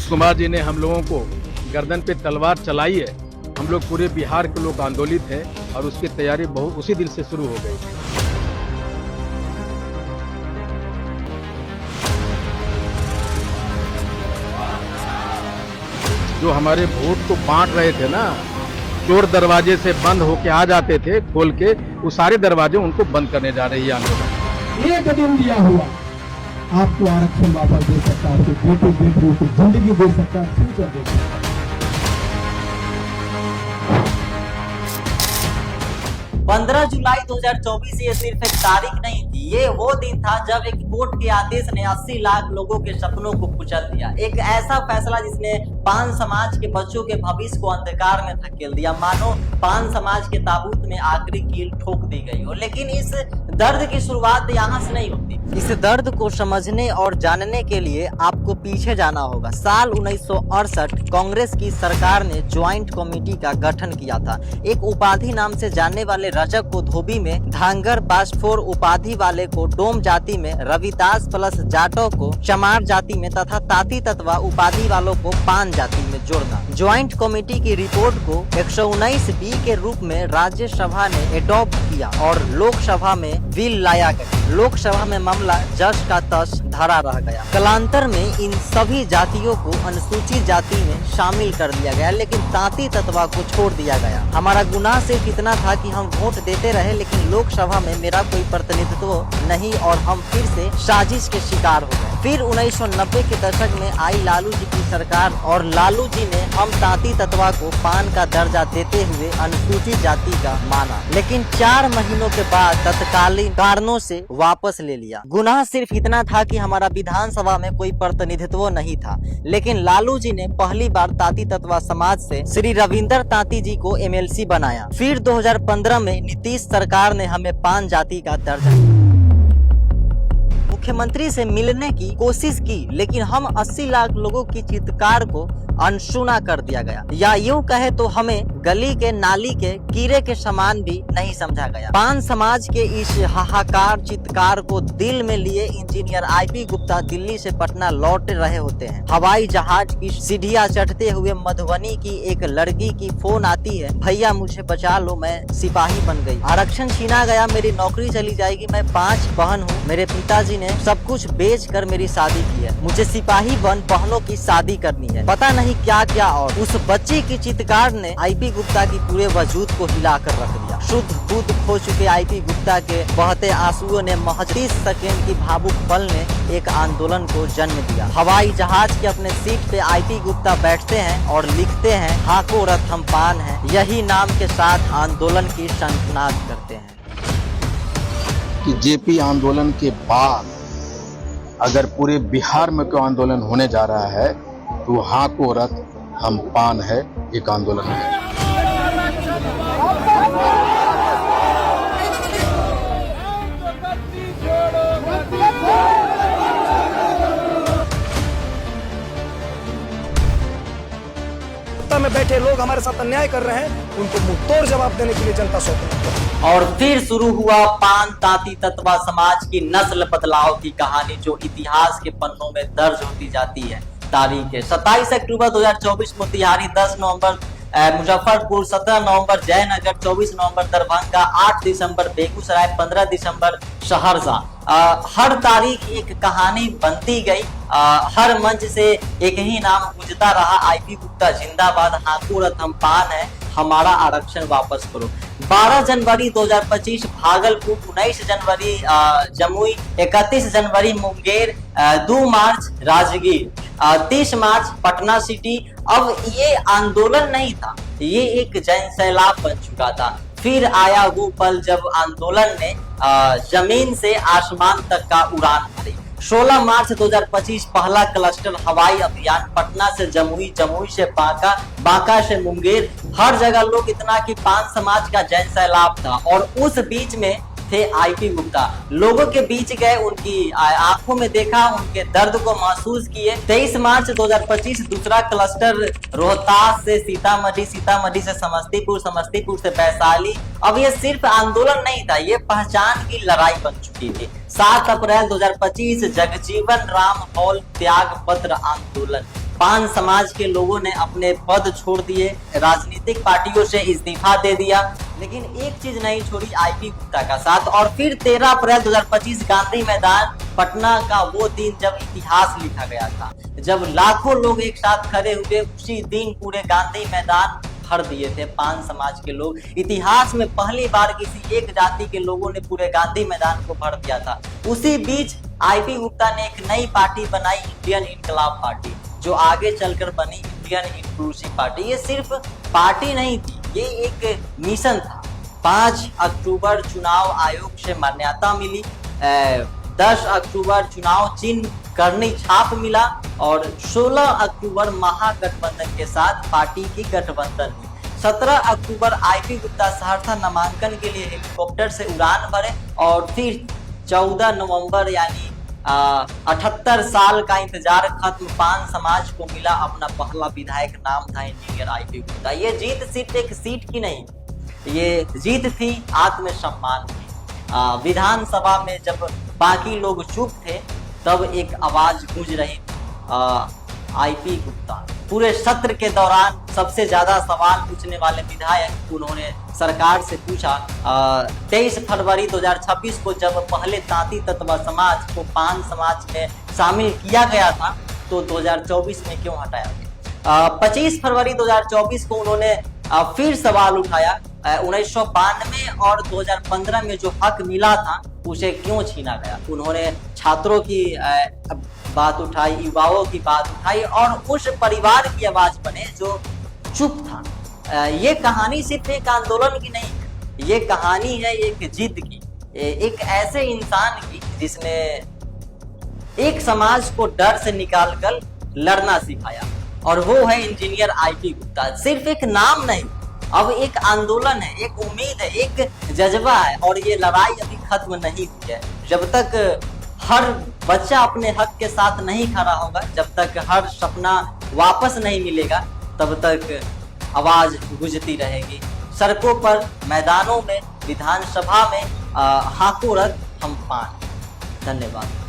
नीतीश कुमार जी ने हम लोगों को गर्दन पे तलवार चलाई है। हम लोग पूरे बिहार के लोग आंदोलित हैं और उसकी तैयारी बहुत उसी दिन से शुरू हो गई थी। जो हमारे वोट को बांट रहे थे ना, चोर दरवाजे से बंद होके आ जाते थे खोल के, वो सारे दरवाजे उनको बंद करने जा रही है आंदोलन। एक दिन दिया हुआ आपको आरक्षण वापस दे सकता है, आपके बेटे बेटियों को जिंदगी दे सकता है, फ्यूचर दे सकता है। 15 जुलाई 2024 ये सिर्फ एक तारीख नहीं थी, ये वो दिन था जब एक कोर्ट के आदेश ने 80 लाख लोगों के सपनों को कुचल दिया। एक ऐसा फैसला जिसने पान समाज के बच्चों के भविष्य को अंधकार में धकेल दिया, मानो पान समाज के ताबूत में आखिरी कील ठोक दी गई हो। लेकिन इस दर्द की शुरुआत यहाँ से नहीं होती। इस दर्द को समझने और जानने के लिए आपको पीछे जाना होगा। साल 1968 कांग्रेस की सरकार ने ज्वाइंट कमेटी का गठन किया था। एक उपाधि नाम से जानने वाले रजक को धोबी में, धांगर बास्फोर उपाधि वाले को डोम जाति में, रविदास प्लस जाटो को चमार जाति में तथा ताती तत्वा उपाधि वालों को पान जाति में जोड़ना। ज्वाइंट कमेटी की रिपोर्ट को 119B के रूप में राज्यसभा ने एडॉप्ट किया और लोकसभा में बिल लाया गया। लोकसभा में मामला जस का तस धरा रह गया। कालांतर में इन सभी जातियों को अनुसूचित जाति में शामिल कर दिया गया, लेकिन तांती तत्वा को छोड़ दिया गया। हमारा गुनाह सिर्फ इतना था कि हम वोट देते रहे, लेकिन लोकसभा में मेरा कोई प्रतिनिधित्व नहीं और हम फिर से साजिश के शिकार हो गए। फिर 1990 के दशक में आई लालू जी की सरकार और लालू जी ने हम तांती तत्वा को पान का दर्जा देते हुए अनुसूचित जाति का माना, लेकिन 4 महीनों के बाद तत्कालीन कारणों से वापस ले लिया। गुनाह सिर्फ इतना था कि हमारा विधानसभा में कोई प्रतिनिधित्व नहीं था, लेकिन लालू जी ने पहली बार तांती तत्वा समाज से श्री रविंद्र तांती जी को MLC बनाया। फिर 2015 में नीतीश सरकार ने हमें पान जाति का दर्जा मुख्यमंत्री से मिलने की कोशिश की, लेकिन हम 80 लाख लोगों की चित्कार को अनसुना कर दिया गया, या यूं कहे तो हमें गली के नाली के कीड़े के समान भी नहीं समझा गया। पान समाज के इस हाहाकार चित्कार को दिल में लिए इंजीनियर IP गुप्ता दिल्ली से पटना लौट रहे होते हैं। हवाई जहाज की सीढ़ियां चढ़ते हुए मधुबनी की एक लड़की की फोन आती है, भैया मुझे बचा लो, मैं सिपाही बन गई, आरक्षण छीना गया, मेरी नौकरी चली जाएगी, मैं 5 बहन हूँ, मेरे पिताजी ने सब कुछ बेच कर मेरी शादी की है, मुझे सिपाही बन बहनों की शादी करनी है, पता नहीं क्या क्या। और उस बच्ची की चित्कार ने IP गुप्ता की पूरे वजूद को हिलाकर रख दिया। शुद्ध बुद्ध खो चुके IP गुप्ता के बहते आंसुओं ने महज 30 सेकेंड की भावुक पल ने एक आंदोलन को जन्म दिया। हवाई जहाज के अपने सीट पे IP गुप्ता बैठते हैं और लिखते हैं, हाको रथ हम पान है, यही नाम के साथ आंदोलन की शंखनाद करते हैं। कि JP आंदोलन के बाद अगर पूरे बिहार में कोई आंदोलन होने जा रहा है तो हाँ को रथ हम पान है एक आंदोलन है। में बैठे लोग हमारे साथ अन्याय कर रहे हैं, उनको मुंहतोड़ जवाब देने के लिए जनता सौंप। और फिर शुरू हुआ पान तांती तत्वा समाज की नस्ल बदलाव की कहानी, जो इतिहास के पन्नों में दर्ज होती जाती है। तारीख है 27 अक्टूबर 2024 मोतिहारी, 10 नवंबर मुजफ्फरपुर, 17 नवंबर जयनगर, 24 नवंबर दरभंगा, 8 दिसंबर बेगूसराय, 15 दिसंबर सहरसा। हर तारीख एक कहानी बनती गई, हर मंच से एक ही नाम गूंजता रहा, IP गुप्ता जिंदाबाद, हाको रथ हम पान है, हमारा आरक्षण वापस करो। 12 जनवरी 2025 भागलपुर, 19 जनवरी जमुई, 31 जनवरी मुंगेर, 2 मार्च राजगीर, 30 मार्च पटना सिटी। अब ये आंदोलन नहीं था, ये एक जन सैलाब बन चुका था। फिर आया वो पल जब आंदोलन ने जमीन से आसमान तक का उड़ान भरी। 16 मार्च 2025 पहला क्लस्टर हवाई अभियान, पटना से जमुई, जमुई से बांका, बांका से मुंगेर। हर जगह लोग इतना कि पान समाज का जन सैलाब था और उस बीच में थे IP गुप्ता। लोगों के बीच गए, उनकी आंखों में देखा, उनके दर्द को महसूस किए। 23 मार्च 2025 दूसरा क्लस्टर रोहतास से सीतामढ़ी, सीतामढ़ी से समस्तीपुर, समस्तीपुर से वैशाली। अब ये सिर्फ आंदोलन नहीं था, ये पहचान की लड़ाई बन चुकी थी। 7 अप्रैल 2025 जगजीवन राम हॉल त्याग पत्र आंदोलन। पान समाज के लोगों ने अपने पद छोड़ दिए, राजनीतिक पार्टियों से इस्तीफा दे दिया, लेकिन एक चीज नहीं छोड़ी आईपी गुप्ता का साथ। और फिर 13 अप्रैल 2025 गांधी मैदान पटना का वो दिन जब इतिहास लिखा गया था, जब लाखों लोग एक साथ खड़े हुए, उसी दिन पूरे गांधी मैदान भर दिए थे पान समाज के लोग। इतिहास में पहली बार किसी एक जाति के लोगों ने पूरे गांधी मैदान को भर दिया था। उसी बीच आईपी गुप्ता ने एक नई पार्टी बनाई, इंडियन इनकलाब पार्टी, जो आगे चलकर बनी इंडियन इंक्लूसिव पार्टी। ये सिर्फ पार्टी नहीं थी, ये एक मिशन था। 5 अक्टूबर चुनाव आयोग से मान्यता मिली, 10 अक्टूबर चुनाव चिन्ह करनी छाप मिला और 16 अक्टूबर महागठबंधन के साथ पार्टी की गठबंधन हुई। 17 अक्टूबर आईपी गुप्ता सहरसा नामांकन के लिए हेलीकॉप्टर से उड़ान भरे और फिर 14 नवंबर यानी 78 साल का इंतजार खत्म, पान समाज को मिला अपना पहला विधायक, नाम था इंजीनियर आईपी गुप्ता। ये जीत सिर्फ एक सीट की नहीं, ये जीत थी आत्मसम्मान की। विधानसभा में जब बाकी लोग चुप थे तब एक आवाज गूंज रही आईपी गुप्ता। पूरे सत्र के दौरान सबसे ज्यादा सवाल पूछने वाले विधायक, उन्होंने सरकार से पूछा 23 फरवरी 2026 को जब पहले तांती तत्व समाज को पान समाज में शामिल किया गया था तो 2024 में क्यों हटाया गया। 25 फरवरी 2024 को उन्होंने फिर सवाल उठाया, 1992 और 2015 में जो हक मिला था उसे क्यों छीना गया। उन्होंने छात्रों की बात उठाई, युवाओं की बात उठाई और उस परिवार की आवाज बने जो चुप था। ये कहानी सिर्फ एक आंदोलन की नहीं है, ये कहानी है एक जिद की, एक ऐसे इंसान की जिसने एक समाज को डर से निकालकर लड़ना सिखाया, और वो है इंजीनियर आईपी गुप्ता। सिर्फ एक नाम नहीं, अब एक आंदोलन है, एक उम्मीद है, एक जज्बा है, और ये लड़ाई अभी खत्म नहीं हुई है। जब तक हर बच्चा अपने हक के साथ नहीं खड़ा होगा, जब तक हर सपना वापस नहीं मिलेगा, तब तक आवाज गूंजती रहेगी सड़कों पर, मैदानों में, विधानसभा में, हाथों रख हम पान। धन्यवाद।